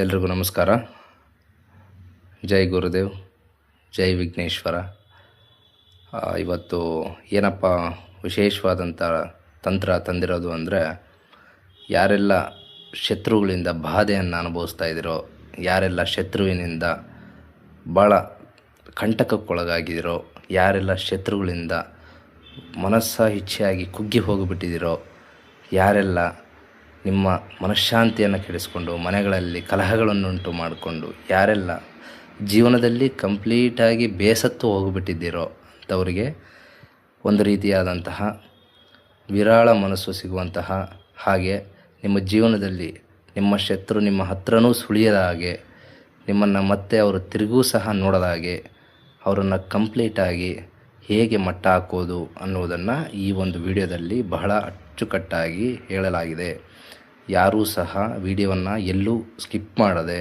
ಎಲ್ರಿಗೂ ನಮಸ್ಕಾರ. ಜೈ ಗುರುದೇವ್, ಜೈ ವಿಘ್ನೇಶ್ವರ. ಇವತ್ತು ಏನಪ್ಪ ವಿಶೇಷವಾದಂಥ ತಂತ್ರ ತಂದಿರೋದು ಅಂದರೆ, ಯಾರೆಲ್ಲ ಶತ್ರುಗಳಿಂದ ಬಾಧೆಯನ್ನು ಅನುಭವಿಸ್ತಾ ಇದ್ದೀರೋ, ಯಾರೆಲ್ಲ ಶತ್ರುವಿನಿಂದ ಭಾಳ ಕಂಟಕಕ್ಕೊಳಗಾಗಿದ್ದೀರೋ, ಯಾರೆಲ್ಲ ಶತ್ರುಗಳಿಂದ ಇಚ್ಛೆಯಾಗಿ ಕುಗ್ಗಿ ಹೋಗಿಬಿಟ್ಟಿದ್ದೀರೋ, ಯಾರೆಲ್ಲ ನಿಮ್ಮ ಮನಃಶಾಂತಿಯನ್ನು ಕೆಡಿಸ್ಕೊಂಡು ಮನೆಗಳಲ್ಲಿ ಕಲಹಗಳನ್ನುಂಟು ಮಾಡಿಕೊಂಡು ಯಾರೆಲ್ಲ ಜೀವನದಲ್ಲಿ ಕಂಪ್ಲೀಟಾಗಿ ಬೇಸತ್ತು ಹೋಗಿಬಿಟ್ಟಿದ್ದೀರೋ ಅಂಥವರಿಗೆ ಒಂದು ರೀತಿಯಾದಂತಹ ವಿರಾಳ ಮನಸ್ಸು ಸಿಗುವಂತಹ, ಹಾಗೆ ನಿಮ್ಮ ಜೀವನದಲ್ಲಿ ನಿಮ್ಮ ಶತ್ರು ನಿಮ್ಮ ಹತ್ರನೂ ಸುಳಿಯದ ಹಾಗೆ, ನಿಮ್ಮನ್ನು ಮತ್ತೆ ಅವರು ತಿರುಗೂ ಸಹ ನೋಡದ ಹಾಗೆ, ಅವರನ್ನು ಕಂಪ್ಲೀಟಾಗಿ ಹೇಗೆ ಮಟ್ಟ ಹಾಕೋದು ಅನ್ನೋದನ್ನು ಈ ಒಂದು ವಿಡಿಯೋದಲ್ಲಿ ಬಹಳ ಅಚ್ಚುಕಟ್ಟಾಗಿ ಹೇಳಲಾಗಿದೆ. ಯಾರೂ ಸಹ ವಿಡಿಯೋವನ್ನು ಎಲ್ಲೂ ಸ್ಕಿಪ್ ಮಾಡದೆ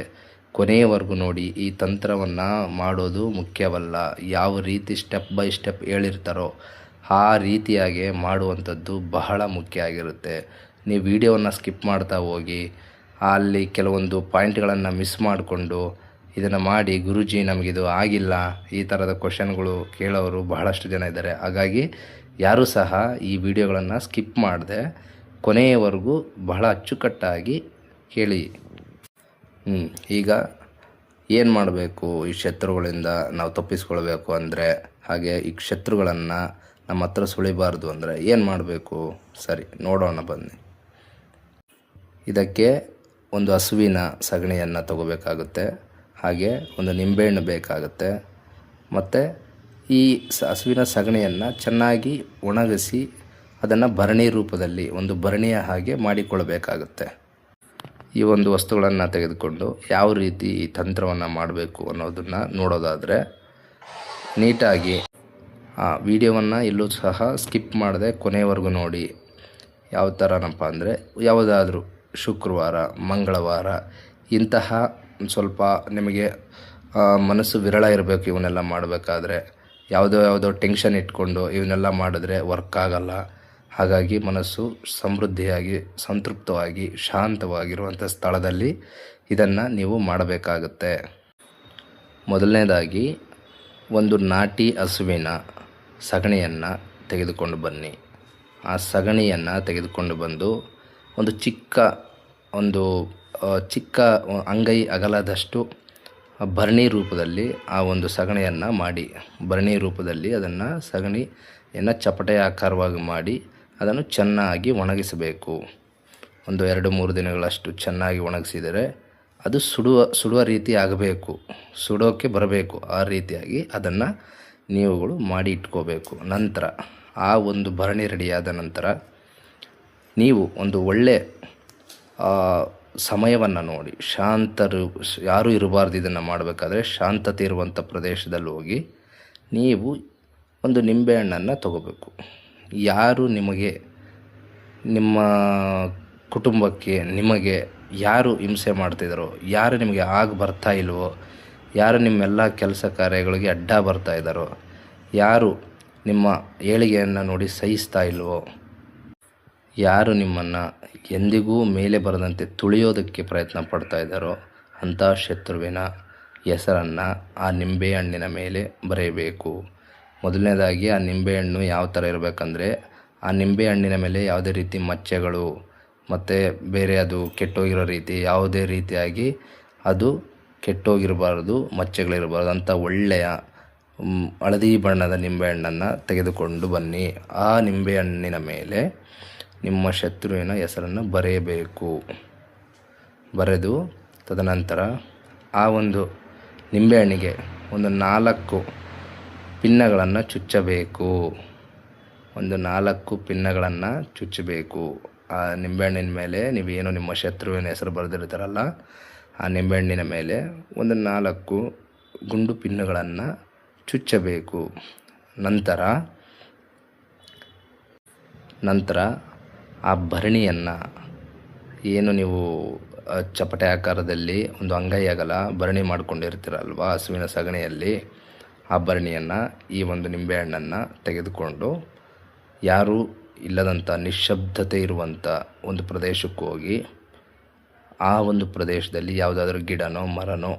ಕೊನೆಯವರೆಗೂ ನೋಡಿ. ಈ ತಂತ್ರವನ್ನು ಮಾಡೋದು ಮುಖ್ಯವಲ್ಲ, ಯಾವ ರೀತಿ ಸ್ಟೆಪ್ ಬೈ ಸ್ಟೆಪ್ ಹೇಳಿರ್ತಾರೋ ಆ ರೀತಿಯಾಗಿ ಮಾಡುವಂಥದ್ದು ಬಹಳ ಮುಖ್ಯ ಆಗಿರುತ್ತೆ. ನೀವು ವಿಡಿಯೋವನ್ನು ಸ್ಕಿಪ್ ಮಾಡ್ತಾ ಹೋಗಿ ಅಲ್ಲಿ ಕೆಲವೊಂದು ಪಾಯಿಂಟ್ಗಳನ್ನು ಮಿಸ್ ಮಾಡಿಕೊಂಡು ಇದನ್ನು ಮಾಡಿ ಗುರೂಜಿ ನಮಗಿದು ಆಗಿಲ್ಲ, ಈ ಥರದ ಕ್ವಶನ್ಗಳು ಕೇಳೋರು ಬಹಳಷ್ಟು ಜನ ಇದ್ದಾರೆ. ಹಾಗಾಗಿ ಯಾರೂ ಸಹ ಈ ವಿಡಿಯೋಗಳನ್ನು ಸ್ಕಿಪ್ ಮಾಡದೆ ಕೊನೆಯವರೆಗೂ ಬಹಳ ಅಚ್ಚುಕಟ್ಟಾಗಿ ಕೇಳಿ. ಈಗ ಏನು ಮಾಡಬೇಕು ಈ ಶತ್ರುಗಳಿಂದ ನಾವು ತಪ್ಪಿಸ್ಕೊಳ್ಬೇಕು ಅಂದರೆ, ಹಾಗೆ ಈ ಶತ್ರುಗಳನ್ನು ನಮ್ಮ ಹತ್ರ ಸುಳಿಬಾರ್ದು ಅಂದರೆ ಏನು ಮಾಡಬೇಕು? ಸರಿ, ನೋಡೋಣ ಬನ್ನಿ. ಇದಕ್ಕೆ ಒಂದು ಹಸುವಿನ ಸಗಣಿಯನ್ನು ತಗೋಬೇಕಾಗುತ್ತೆ, ಹಾಗೆ ಒಂದು ನಿಂಬೆಹಣ್ಣು ಬೇಕಾಗುತ್ತೆ, ಮತ್ತು ಈ ಹಸುವಿನ ಸಗಣಿಯನ್ನು ಚೆನ್ನಾಗಿ ಒಣಗಿಸಿ ಅದನ್ನು ಭರಣಿ ರೂಪದಲ್ಲಿ ಒಂದು ಭರಣಿಯ ಹಾಗೆ ಮಾಡಿಕೊಳ್ಳಬೇಕಾಗುತ್ತೆ. ಈ ಒಂದು ವಸ್ತುಗಳನ್ನು ತೆಗೆದುಕೊಂಡು ಯಾವ ರೀತಿ ಈ ತಂತ್ರವನ್ನು ಮಾಡಬೇಕು ಅನ್ನೋದನ್ನು ನೋಡೋದಾದರೆ, ನೀಟಾಗಿ ಆ ವಿಡಿಯೋವನ್ನು ಎಲ್ಲೂ ಸಹ ಸ್ಕಿಪ್ ಮಾಡದೆ ಕೊನೆಯವರೆಗೂ ನೋಡಿ. ಯಾವ ಥರನಪ್ಪ ಅಂದರೆ, ಯಾವುದಾದ್ರೂ ಶುಕ್ರವಾರ, ಮಂಗಳವಾರ ಇಂತಹ ಸ್ವಲ್ಪ ನಿಮಗೆ ಮನಸ್ಸು ವಿರಳ ಇರಬೇಕು ಇವನ್ನೆಲ್ಲ ಮಾಡಬೇಕಾದ್ರೆ. ಯಾವುದೋ ಟೆನ್ಷನ್ ಇಟ್ಕೊಂಡು ಇವನ್ನೆಲ್ಲ ಮಾಡಿದ್ರೆ ವರ್ಕ್ ಆಗಲ್ಲ. ಹಾಗಾಗಿ ಮನಸ್ಸು ಸಮೃದ್ಧಿಯಾಗಿ, ಸಂತೃಪ್ತವಾಗಿ, ಶಾಂತವಾಗಿರುವಂಥ ಸ್ಥಳದಲ್ಲಿ ಇದನ್ನು ನೀವು ಮಾಡಬೇಕಾಗುತ್ತೆ. ಮೊದಲನೇದಾಗಿ ಒಂದು ನಾಟಿ ಹಸುವಿನ ಸಗಣಿಯನ್ನು ತೆಗೆದುಕೊಂಡು ಬನ್ನಿ. ಆ ಸಗಣಿಯನ್ನು ತೆಗೆದುಕೊಂಡು ಬಂದು ಒಂದು ಚಿಕ್ಕ ಅಂಗೈ ಅಗಲದಷ್ಟು ಭರಣಿ ರೂಪದಲ್ಲಿ ಆ ಒಂದು ಸಗಣಿಯನ್ನು ಮಾಡಿ, ಭರಣಿ ರೂಪದಲ್ಲಿ ಅದನ್ನು ಸಗಣಿಯನ್ನು ಚಪಟೆ ಆಕಾರವಾಗಿ ಮಾಡಿ ಅದನ್ನು ಚೆನ್ನಾಗಿ ಒಣಗಿಸಬೇಕು. ಒಂದು 2-3 ದಿನಗಳಷ್ಟು ಚೆನ್ನಾಗಿ ಒಣಗಿಸಿದರೆ ಅದು ಸುಡುವ ರೀತಿ ಆಗಬೇಕು, ಸುಡೋಕ್ಕೆ ಬರಬೇಕು. ಆ ರೀತಿಯಾಗಿ ಅದನ್ನು ನೀವುಗಳು ಮಾಡಿ ಇಟ್ಕೋಬೇಕು. ನಂತರ ಆ ಒಂದು ಭರಣಿ ರೆಡಿಯಾದ ನಂತರ ನೀವು ಒಂದು ಒಳ್ಳೆಯ ಸಮಯವನ್ನು ನೋಡಿ, ಯಾರೂ ಇರಬಾರ್ದು ಇದನ್ನು ಮಾಡಬೇಕಾದ್ರೆ, ಶಾಂತತೆ ಇರುವಂಥ ಪ್ರದೇಶದಲ್ಲಿ ಹೋಗಿ ನೀವು ಒಂದು ನಿಂಬೆಹಣ್ಣನ್ನು ತಗೋಬೇಕು. ಯಾರು ನಿಮಗೆ, ನಿಮ್ಮ ಕುಟುಂಬಕ್ಕೆ, ನಿಮಗೆ ಯಾರು ಹಿಂಸೆ ಮಾಡ್ತಿದ್ದಾರೋ, ಯಾರು ನಿಮಗೆ ಬರ್ತಾ ಇಲ್ವೋ, ಯಾರು ನಿಮ್ಮೆಲ್ಲ ಕೆಲಸ ಕಾರ್ಯಗಳಿಗೆ ಅಡ್ಡ ಬರ್ತಾ ಇದ್ದಾರೋ, ಯಾರು ನಿಮ್ಮ ಏಳಿಗೆಯನ್ನು ನೋಡಿ ಸಹಿಸ್ತಾ ಇಲ್ವೋ, ಯಾರು ನಿಮ್ಮನ್ನು ಎಂದಿಗೂ ಮೇಲೆ ಬರದಂತೆ ತುಳಿಯೋದಕ್ಕೆ ಪ್ರಯತ್ನ ಪಡ್ತಾ ಇದ್ದಾರೋ ಅಂಥ ಶತ್ರುವಿನ ಹೆಸರನ್ನು ಆ ನಿಂಬೆಹಣ್ಣಿನ ಮೇಲೆ ಬರೆಯಬೇಕು. ಮೊದಲನೇದಾಗಿ ಆ ನಿಂಬೆಹಣ್ಣು ಯಾವ ಥರ ಇರಬೇಕಂದ್ರೆ, ಆ ನಿಂಬೆಹಣ್ಣಿನ ಮೇಲೆ ಯಾವುದೇ ರೀತಿ ಮಚ್ಚೆಗಳು ಮತ್ತು ಬೇರೆ ಅದು ಕೆಟ್ಟೋಗಿರೋ ರೀತಿ, ಯಾವುದೇ ರೀತಿಯಾಗಿ ಅದು ಕೆಟ್ಟೋಗಿರಬಾರ್ದು, ಮಚ್ಚೆಗಳಿರಬಾರ್ದು ಅಂಥ ಒಳ್ಳೆಯ ಹಳದಿ ಬಣ್ಣದ ನಿಂಬೆಹಣ್ಣನ್ನು ತೆಗೆದುಕೊಂಡು ಬನ್ನಿ. ಆ ನಿಂಬೆಹಣ್ಣಿನ ಮೇಲೆ ನಿಮ್ಮ ಶತ್ರುವಿನ ಹೆಸರನ್ನು ಬರೆಯಬೇಕು. ಬರೆದು ತದನಂತರ ಆ ಒಂದು ನಿಂಬೆಹಣ್ಣಿಗೆ ಒಂದು 4 ಪಿನ್ನಗಳನ್ನು ಚುಚ್ಚಬೇಕು. ಒಂದು 4 ಪಿನ್ನಗಳನ್ನು ಚುಚ್ಚಬೇಕು. ಆ ನಿಂಬೆಹಣ್ಣಿನ ಮೇಲೆ ನೀವೇನು ನಿಮ್ಮ ಶತ್ರುವಿನ ಹೆಸರು ಬರೆದಿರ್ತಾರಲ್ಲ, ಆ ನಿಂಬೆಹಣ್ಣಿನ ಮೇಲೆ ಒಂದು 4 ಗುಂಡು ಪಿನ್ನುಗಳನ್ನು ಚುಚ್ಚಬೇಕು. ನಂತರ ಆ ಭರಣಿಯನ್ನು ಏನು ನೀವು ಚಪಟೆ ಆಕಾರದಲ್ಲಿ ಒಂದು ಅಂಗೈ ಅಗಲ ಭರಣಿ ಮಾಡ್ಕೊಂಡಿರ್ತೀರಲ್ವ ಹಸುವಿನ ಸಗಣಿಯಲ್ಲಿ, ಆ ಭರಣಿಯನ್ನು, ಈ ಒಂದು ನಿಂಬೆಹಣ್ಣನ್ನು ತೆಗೆದುಕೊಂಡು ಯಾರೂ ಇಲ್ಲದಂಥ ನಿಶ್ಶಬ್ದತೆ ಇರುವಂಥ ಒಂದು ಪ್ರದೇಶಕ್ಕೆ ಹೋಗಿ ಆ ಒಂದು ಪ್ರದೇಶದಲ್ಲಿ ಯಾವುದಾದ್ರೂ ಗಿಡನೋ ಮರನೋ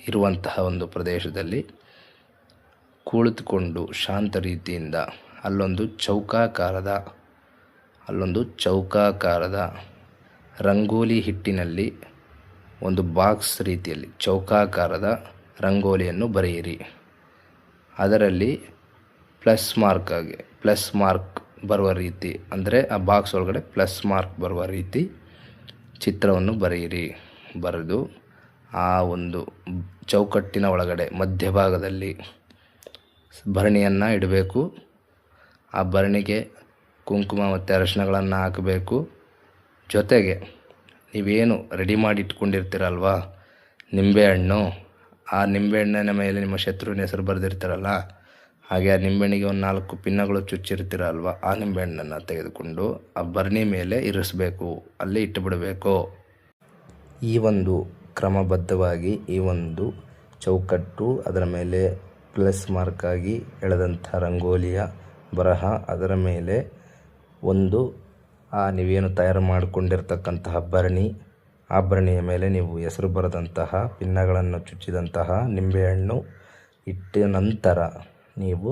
ಇರುವಂತಹ ಒಂದು ಪ್ರದೇಶದಲ್ಲಿ ಕುಳಿತುಕೊಂಡು ಶಾಂತ ರೀತಿಯಿಂದ ಅಲ್ಲೊಂದು ಚೌಕಾಕಾರದ ರಂಗೋಲಿ ಹಿಟ್ಟಿನಲ್ಲಿ ಒಂದು ಬಾಕ್ಸ್ ರೀತಿಯಲ್ಲಿ ಚೌಕಾಕಾರದ ರಂಗೋಲಿಯನ್ನು ಬರೆಯಿರಿ. ಅದರಲ್ಲಿ ಪ್ಲಸ್ ಮಾರ್ಕ್ ಬರುವ ರೀತಿ, ಅಂದರೆ ಆ ಬಾಕ್ಸ್ ಒಳಗಡೆ ಪ್ಲಸ್ ಮಾರ್ಕ್ ಬರುವ ರೀತಿ ಚಿತ್ರವನ್ನು ಬರೆಯಿರಿ. ಬರೆದು ಆ ಒಂದು ಚೌಕಟ್ಟಿನ ಒಳಗಡೆ ಮಧ್ಯಭಾಗದಲ್ಲಿ ಭರಣಿಯನ್ನು ಇಡಬೇಕು. ಆ ಭರಣಿಗೆ ಕುಂಕುಮ ಮತ್ತು ಅರಿಶಿಣಗಳನ್ನು ಹಾಕಬೇಕು. ಜೊತೆಗೆ ನೀವೇನು ರೆಡಿ ಮಾಡಿ ಇಟ್ಕೊಂಡಿರ್ತೀರಲ್ವ ನಿಂಬೆಹಣ್ಣು, ಆ ನಿಂಬೆಹಣ್ಣಿನ ಮೇಲೆ ನಿಮ್ಮ ಶತ್ರುವಿನ ಹೆಸರು ಬರೆದಿರ್ತೀರಲ್ಲ, ಹಾಗೆ ಆ ನಿಂಬೆಹಣ್ಣಿಗೆ ಒಂದು 4 ಪಿನ್ನಗಳು ಚುಚ್ಚಿರ್ತೀರಲ್ವ, ಆ ನಿಂಬೆಹಣ್ಣನ್ನು ತೆಗೆದುಕೊಂಡು ಆ ಭರಣಿ ಮೇಲೆ ಇರಿಸಬೇಕು, ಅಲ್ಲಿ ಇಟ್ಟುಬಿಡಬೇಕು. ಈ ಒಂದು ಕ್ರಮಬದ್ಧವಾಗಿ ಈ ಒಂದು ಚೌಕಟ್ಟು, ಅದರ ಮೇಲೆ ಪ್ಲಸ್ ಮಾರ್ಕಾಗಿ ಎಳೆದಂಥ ರಂಗೋಲಿಯ ಬರಹ, ಅದರ ಮೇಲೆ ಒಂದು ನೀವೇನು ತಯಾರು ಮಾಡಿಕೊಂಡಿರ್ತಕ್ಕಂತಹ ಭರಣಿ, ಆ ಭರಣಿಯ ಮೇಲೆ ನೀವು ಹೆಸರು ಬರೆದಂತಹ ಪಿನ್ನಗಳನ್ನು ಚುಚ್ಚಿದಂತಹ ನಿಂಬೆಹಣ್ಣು ಇಟ್ಟ ನಂತರ ನೀವು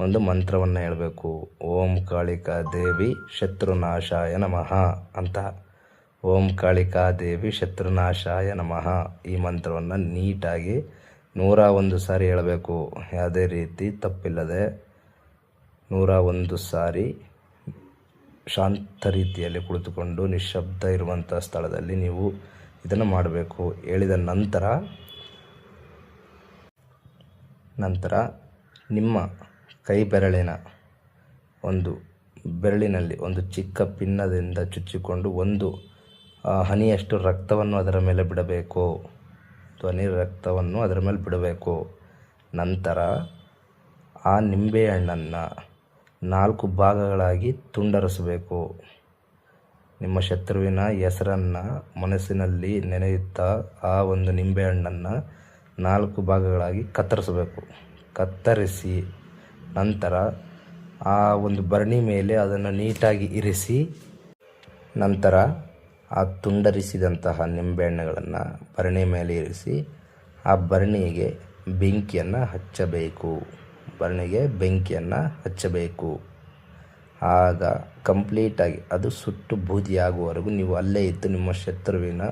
ಒಂದು ಮಂತ್ರವನ್ನು ಹೇಳಬೇಕು. ಓಂ ಕಾಳಿಕಾ ದೇವಿ ಶತ್ರುನಾಶಾಯ ನಮಃ ಅಂತ. ಓಂ ಕಾಳಿಕಾ ದೇವಿ ಶತ್ರುನಾಶಾಯ ನಮಃ ಈ ಮಂತ್ರವನ್ನು ನೀಟಾಗಿ 101 ಸಾರಿ ಹೇಳಬೇಕು. ಯಾವುದೇ ರೀತಿ ತಪ್ಪಿಲ್ಲದೆ 101 ಸಾರಿ ಶಾಂತ ರೀತಿಯಲ್ಲಿ ಕುಳಿತುಕೊಂಡು ನಿಶ್ಶಬ್ದ ಇರುವಂಥ ಸ್ಥಳದಲ್ಲಿ ನೀವು ಇದನ್ನು ಮಾಡಬೇಕು. ಹೇಳಿದ ನಂತರ ನಿಮ್ಮ ಕೈ ಬೆರಳಿನ ಒಂದು ಬೆರಳಿನಲ್ಲಿ ಒಂದು ಚಿಕ್ಕ ಪಿನ್ನದಿಂದ ಚುಚ್ಚಿಕೊಂಡು ಒಂದು ಹನಿಯಷ್ಟು ರಕ್ತವನ್ನು ಅದರ ಮೇಲೆ ಬಿಡಬೇಕು. ರಕ್ತವನ್ನು ಅದರ ಮೇಲೆ ಬಿಡಬೇಕು. ನಂತರ ಆ ನಿಂಬೆಹಣ್ಣನ್ನು 4 ಭಾಗಗಳಾಗಿ ತುಂಡರಿಸಬೇಕು. ನಿಮ್ಮ ಶತ್ರುವಿನ ಹೆಸರನ್ನು ಮನಸ್ಸಿನಲ್ಲಿ ನೆನೆಯುತ್ತಾ ಆ ಒಂದು ನಿಂಬೆಹಣ್ಣನ್ನು 4 ಭಾಗಗಳಾಗಿ ಕತ್ತರಿಸಿ ನಂತರ ಆ ಒಂದು ಭರಣಿ ಮೇಲೆ ಅದನ್ನು ನೀಟಾಗಿ ಇರಿಸಿ, ನಂತರ ಆ ತುಂಡರಿಸಿದಂತಹ ನಿಂಬೆಹಣ್ಣುಗಳನ್ನು ಭರಣಿ ಮೇಲೆ ಇರಿಸಿ ಆ ಭರಣಿಗೆ ಬೆಂಕಿಯನ್ನು ಹಚ್ಚಬೇಕು. ಆಗ ಕಂಪ್ಲೀಟಾಗಿ ಅದು ಸುಟ್ಟು ಬೂದಿಯಾಗುವವರೆಗೂ ನೀವು ಅಲ್ಲೇ ಇದ್ದು ನಿಮ್ಮ ಶತ್ರುವಿನ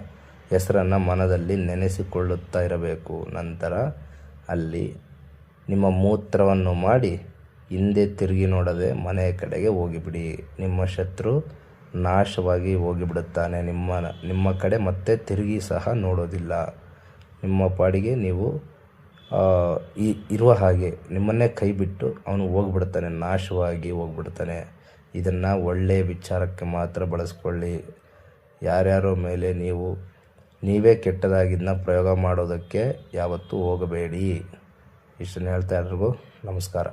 ಹೆಸರನ್ನು ಮನದಲ್ಲಿ ನೆನೆಸಿಕೊಳ್ಳುತ್ತಾ ಇರಬೇಕು. ನಂತರ ಅಲ್ಲಿ ನಿಮ್ಮ ಮೂತ್ರವನ್ನು ಮಾಡಿ ಹಿಂದೆ ತಿರುಗಿ ನೋಡದೆ ಮನೆಯ ಕಡೆಗೆ ಹೋಗಿಬಿಡಿ. ನಿಮ್ಮ ಶತ್ರು ನಾಶವಾಗಿ ಹೋಗಿಬಿಡುತ್ತಾನೆ. ನಿಮ್ಮ ಕಡೆ ಮತ್ತೆ ತಿರುಗಿ ಸಹ ನೋಡೋದಿಲ್ಲ. ನಿಮ್ಮ ಪಾಡಿಗೆ ನೀವು ಇರುವ ಹಾಗೆ ನಿಮ್ಮನ್ನೇ ಕೈ ಬಿಟ್ಟು ಅವನು ಹೋಗ್ಬಿಡ್ತಾನೆ, ನಾಶವಾಗಿ ಹೋಗ್ಬಿಡ್ತಾನೆ. ಇದನ್ನು ಒಳ್ಳೆಯ ವಿಚಾರಕ್ಕೆ ಮಾತ್ರ ಬಳಸ್ಕೊಳ್ಳಿ. ಯಾರ್ಯಾರೋ ಮೇಲೆ ನೀವೇ ಕೆಟ್ಟದಾಗಿದ್ದನ್ನ ಪ್ರಯೋಗ ಮಾಡೋದಕ್ಕೆ ಯಾವತ್ತೂ ಹೋಗಬೇಡಿ. ಇಷ್ಟನ್ನು ಹೇಳ್ತಾ ಎಲ್ರಿಗೂ ನಮಸ್ಕಾರ.